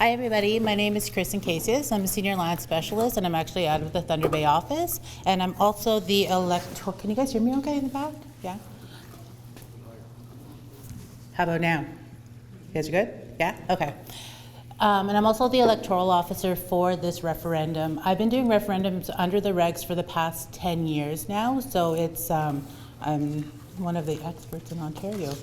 Hi everybody, my name is Kristen Casius. I'm a senior land specialist and I'm actually out of the Thunder Bay office. And I'm also the can you guys hear me okay in the back? Yeah? How about now? You guys are good? Yeah? Okay. And I'm also the electoral officer for this referendum. I've been doing referendums under the regs for the past 10 years now, so it's, I'm one of the experts in Ontario.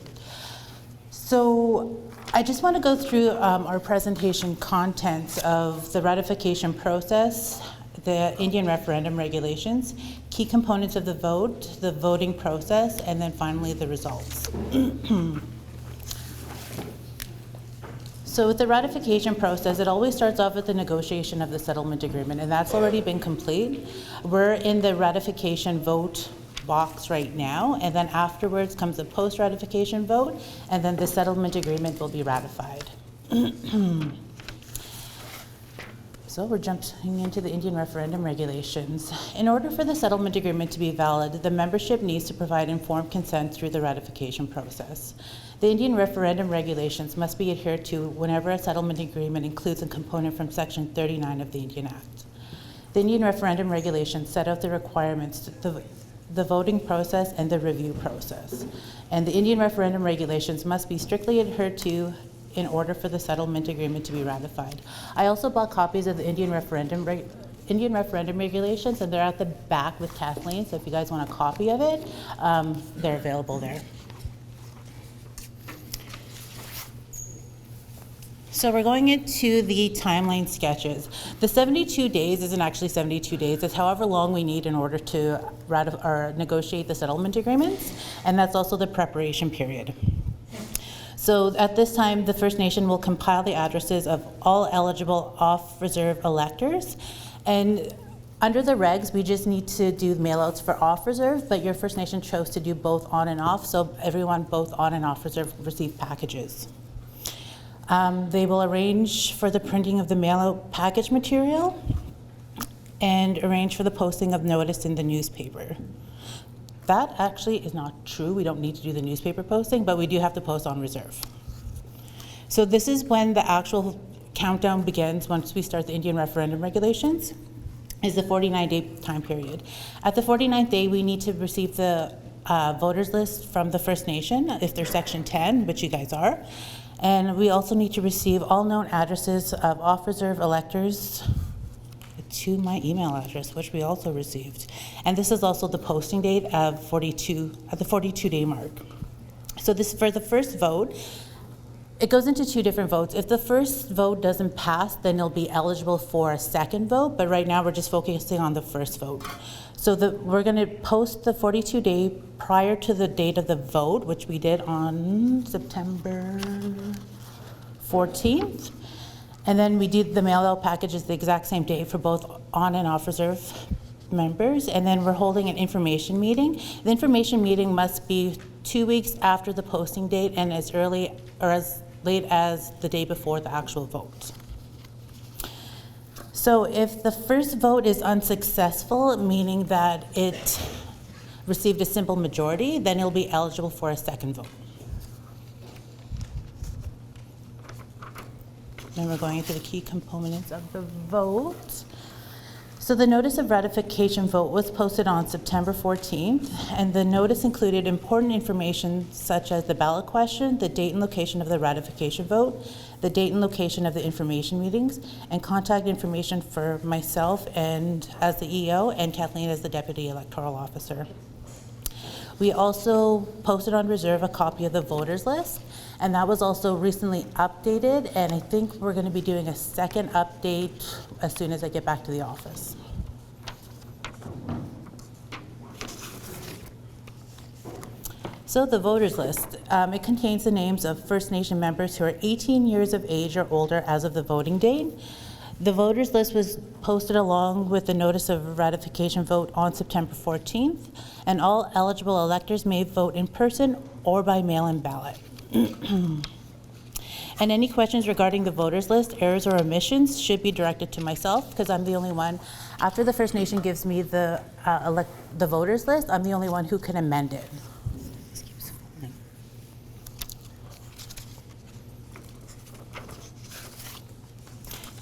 So I just want to go through our presentation contents of the ratification process, the Indian referendum regulations, key components of the vote, the voting process, and then finally the results. So with the ratification process, it always starts off with the negotiation of the settlement agreement, and that's already been complete. We're in the ratification vote box right now, and then afterwards comes the post-ratification vote, and then the settlement agreement will be ratified. So we're jumping into the Indian referendum regulations. In order for the settlement agreement to be valid, the membership needs to provide informed consent through the ratification process. The Indian referendum regulations must be adhered to whenever a settlement agreement includes a component from Section 39 of the Indian Act. The Indian referendum regulations set out the requirements, the voting process and the review process. And the Indian referendum regulations must be strictly adhered to in order for the settlement agreement to be ratified. I also bought copies of the Indian referendum regulations, and they're at the back with Kathleen, so if you guys want a copy of it, they're available there. So we're going into the timeline sketches. The 72 days isn't actually 72 days. It's however long we need in order to negotiate the settlement agreements, and that's also the preparation period. So at this time, the First Nation will compile the addresses of all eligible off-reserve electors, and under the regs, we just need to do mail-outs for off-reserve, but your First Nation chose to do both on and off, so everyone both on and off-reserve receive packages. They will arrange for the printing of the mail-out package material and arrange for the posting of notice in the newspaper. That actually is not true. We don't need to do the newspaper posting, but we do have to post on reserve. So this is when the actual countdown begins once we start the Indian referendum regulations, is the 49-day time period. At the 49th day, we need to receive the voters list from the First Nation, if they're Section 10, which you guys are. And we also need to receive all known addresses of off-reserve electors to my email address, which we also received. And this is also the posting date of the 42-day mark. So this, for the first vote, it goes into two different votes. If the first vote doesn't pass, then it'll be eligible for a second vote, but right now we're just focusing on the first vote. So we're gonna post the 42-day prior to the date of the vote, which we did on September 14th. And then we did the mail-out packages the exact same day for both on and off reserve members. And then we're holding an information meeting. The information meeting must be 2 weeks after the posting date and as early or as late as the day before the actual vote. So if the first vote is unsuccessful, meaning that it received a simple majority, then it'll be eligible for a second vote. Then we're going into the key components of the vote. So the notice of ratification vote was posted on September 14th, and the notice included important information such as the ballot question, the date and location of the ratification vote, the date and location of the information meetings, and contact information for myself and as the EO and Kathleen as the Deputy Electoral Officer. We also posted on reserve a copy of the voters list, and that was also recently updated, and I think we're going to be doing a second update as soon as I get back to the office. So the voters list, it contains the names of First Nation members who are 18 years of age or older as of the voting date. The voters list was posted along with the notice of ratification vote on September 14th, and all eligible electors may vote in person or by mail-in ballot. And any questions regarding the voters list, errors or omissions should be directed to myself, because I'm the only one, after the First Nation gives me the voters list, I'm the only one who can amend it.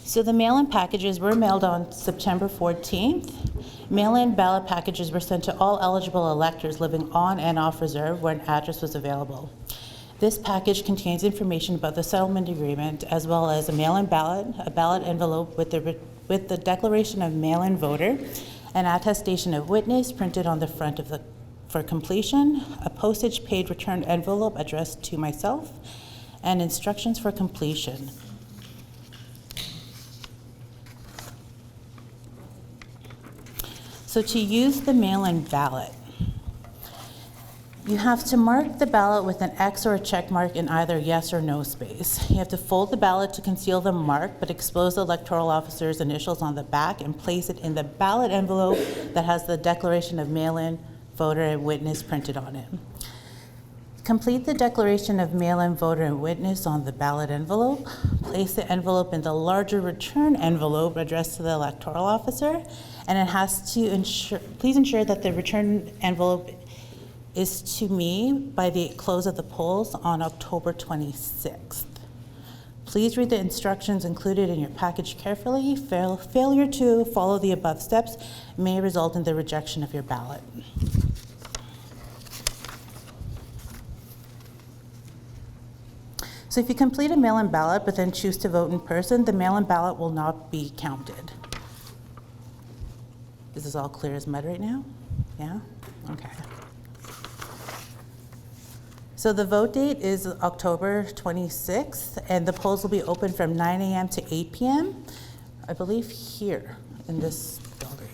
So the mail-in packages were mailed on September 14th. Mail-in ballot packages were sent to all eligible electors living on and off reserve where an address was available. This package contains information about the settlement agreement, as well as a mail-in ballot, a ballot envelope with the declaration of mail-in voter, an attestation of witness printed on the front of for completion, a postage paid return envelope addressed to myself, and instructions for completion. So to use the mail-in ballot, you have to mark the ballot with an X or a check mark in either yes or no space. You have to fold the ballot to conceal the mark, but expose the electoral officer's initials on the back and place it in the ballot envelope that has the declaration of mail-in, voter, and witness printed on it. Complete the declaration of mail-in, voter, and witness on the ballot envelope. Place the envelope in the larger return envelope addressed to the electoral officer, and it has to please ensure that the return envelope is to me by the close of the polls on October 26th. Please read the instructions included in your package carefully. Failure to follow the above steps may result in the rejection of your ballot. So if you complete a mail-in ballot but then choose to vote in person, the mail-in ballot will not be counted. Is this all clear as mud right now? Yeah? Okay. So the vote date is October 26th, and the polls will be open from 9 a.m. to 8 p.m., I believe here in this building.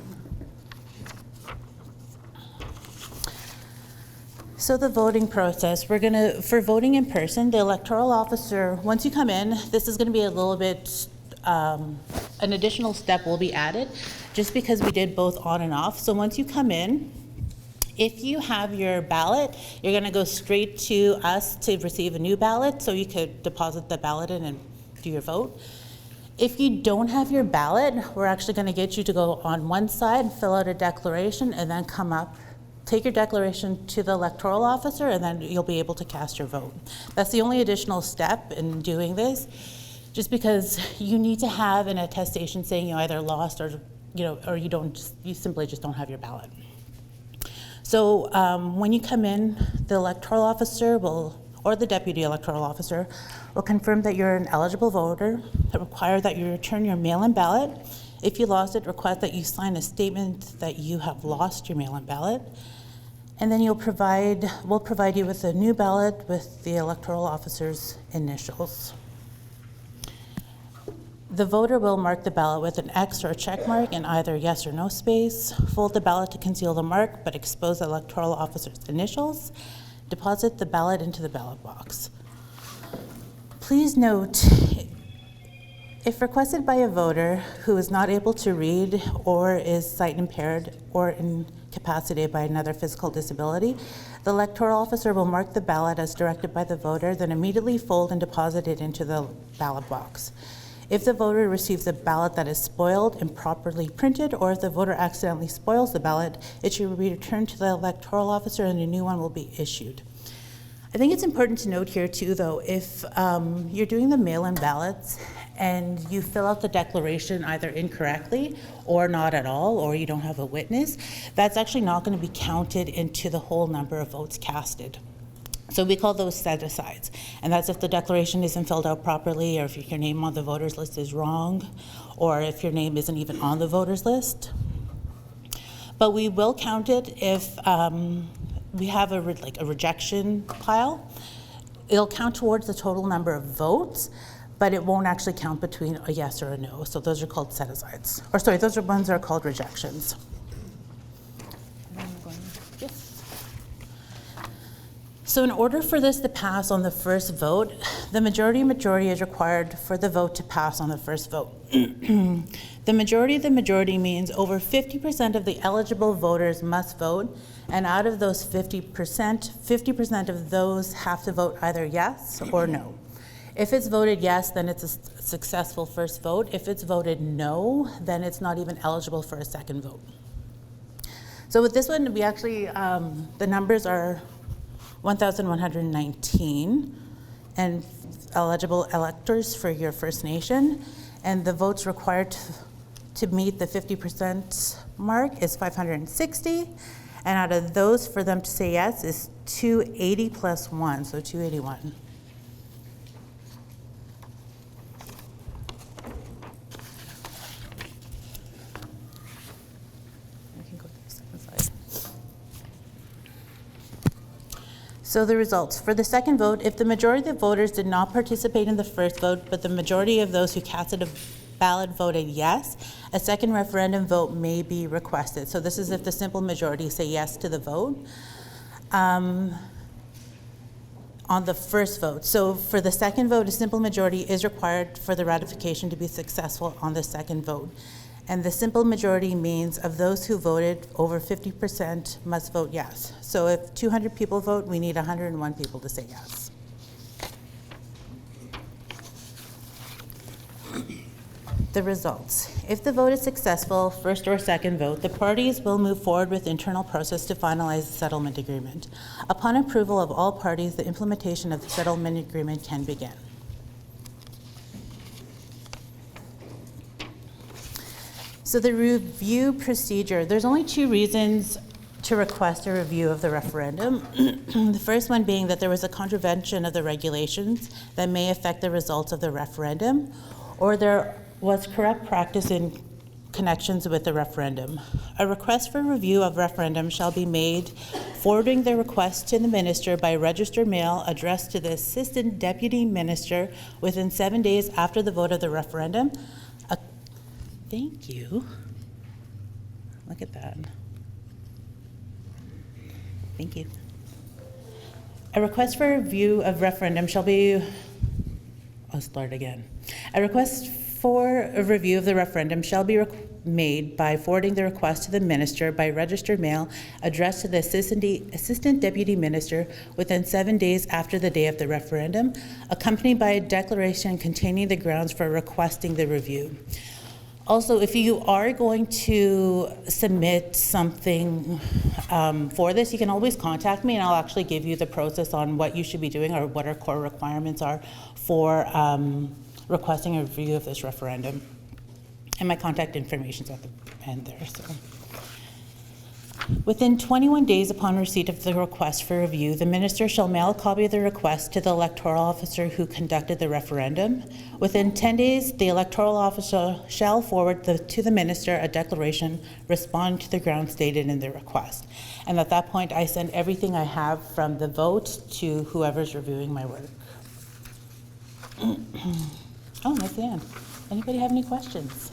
So the voting process, for voting in person, the electoral officer, once you come in, this is gonna be a little bit, an additional step will be added, just because we did both on and off. So once you come in, if you have your ballot, you're gonna go straight to us to receive a new ballot, so you could deposit the ballot in and do your vote. If you don't have your ballot, we're actually gonna get you to go on one side, fill out a declaration, and then come up, take your declaration to the electoral officer, and then you'll be able to cast your vote. That's the only additional step in doing this, just because you need to have an attestation saying you either lost or or you simply just don't have your ballot. So when you come in, the electoral officer or the deputy electoral officer will confirm that you're an eligible voter, require that you return your mail-in ballot. If you lost it, request that you sign a statement that you have lost your mail-in ballot. And then we'll provide you with a new ballot with the electoral officer's initials. The voter will mark the ballot with an X or a check mark in either yes or no space, fold the ballot to conceal the mark, but expose the electoral officer's initials, deposit the ballot into the ballot box. Please note, if requested by a voter who is not able to read or is sight impaired or incapacitated by another physical disability, the electoral officer will mark the ballot as directed by the voter, then immediately fold and deposit it into the ballot box. If the voter receives a ballot that is spoiled, improperly printed, or if the voter accidentally spoils the ballot, it should be returned to the electoral officer and a new one will be issued. I think it's important to note here too, though, if you're doing the mail-in ballots and you fill out the declaration either incorrectly or not at all, or you don't have a witness, that's actually not going to be counted into the whole number of votes casted. So we call those set-asides, and that's if the declaration isn't filled out properly, or if your name on the voters list is wrong, or if your name isn't even on the voters list. But we will count it if we have a rejection pile. It'll count towards the total number of votes, but it won't actually count between a yes or a no. So those are called set-asides. Or sorry, those are ones that are called rejections. So in order for this to pass on the first vote, the majority is required for the vote to pass on the first vote. The majority means over 50% of the eligible voters must vote, and out of those 50% of those have to vote either yes or no. If it's voted yes, then it's a successful first vote. If it's voted no, then it's not even eligible for a second vote. So with this one, we actually, the numbers are 1,119 and eligible electors for your First Nation. and the votes required to meet the 50% mark is 560, and out of those, for them to say yes is 280 plus 1, so 281. So the results. For the second vote, if the majority of the voters did not participate in the first vote, but the majority of those who casted a ballot voted yes, a second referendum vote may be requested. So this is if the simple majority say yes to the vote on the first vote. So for the second vote, a simple majority is required for the ratification to be successful on the second vote. And the simple majority means of those who voted, over 50% must vote yes. So if 200 people vote, we need 101 people to say yes. The results. If the vote is successful, first or second vote, the parties will move forward with the internal process to finalize the settlement agreement. Upon approval of all parties, the implementation of the settlement agreement can begin. So the review procedure, there's only 2 reasons to request a review of the referendum. The first one being that there was a contravention of the regulations that may affect the results of the referendum, or there was corrupt practice in connections with the referendum. A request for review of referendum shall be made forwarding the request to the minister by registered mail addressed to the assistant deputy minister within 7 days after the vote of the referendum. Thank you. Look at that. Thank you. A request for review of referendum shall be, I'll start again. A request for a review of the referendum shall be made by forwarding the request to the minister by registered mail addressed to the assistant deputy minister within 7 days after the day of the referendum, accompanied by a declaration containing the grounds for requesting the review. Also, if you are going to submit something for this, you can always contact me and I'll actually give you the process on what you should be doing or what our core requirements are for requesting a review of this referendum. And my contact information is at the end there. So, within 21 days upon receipt of the request for review, the minister shall mail a copy of the request to the electoral officer who conducted the referendum. Within 10 days, the electoral officer shall forward to the minister a declaration responding to the grounds stated in the request. And at that point, I send everything I have from the vote to whoever's reviewing my work. Oh, that's the end. Anybody have any questions?